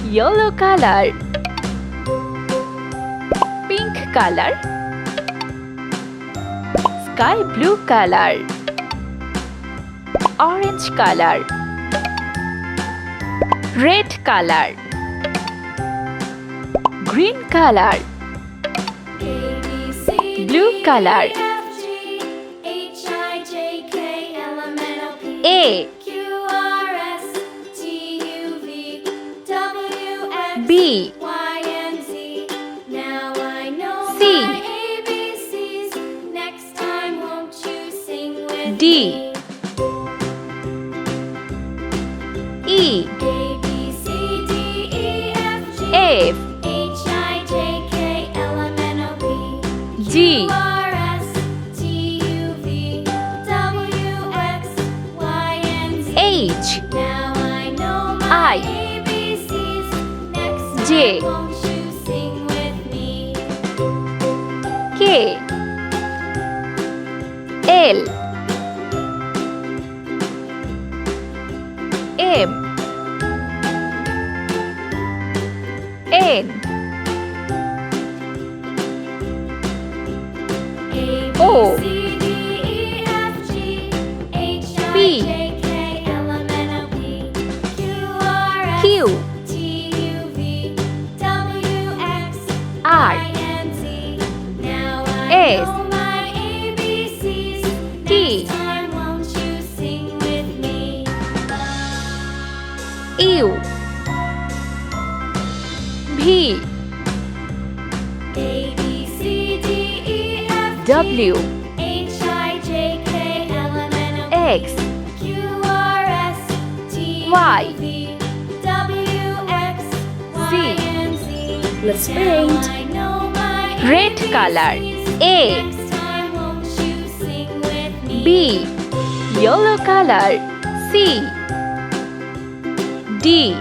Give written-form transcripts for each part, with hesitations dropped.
yellow color, pink color, sky blue color, orange color, red color, green color, blue color, A, B, C, D, E, F, G, H, I, J, K, L, M, N, O, P, Q, R, S, T, U, V, W, X, Y, Z. Let's paint. Red color, A, B, yellow color, C, D,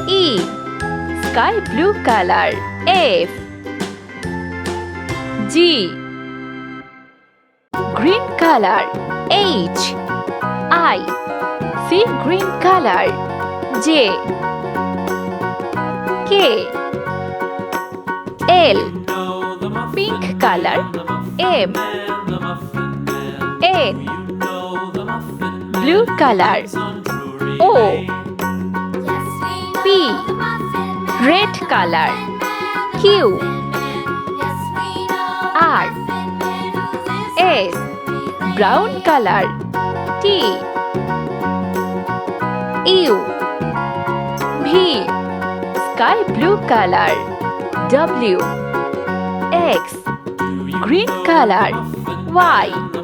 E, sky blue color, F, G, green color, H, I, sea green color, J, K, L, pink color, M, N, blue color, O, P, red color, Q, R, S, brown color, T, U, V, sky blue color, W, X, green color, Y.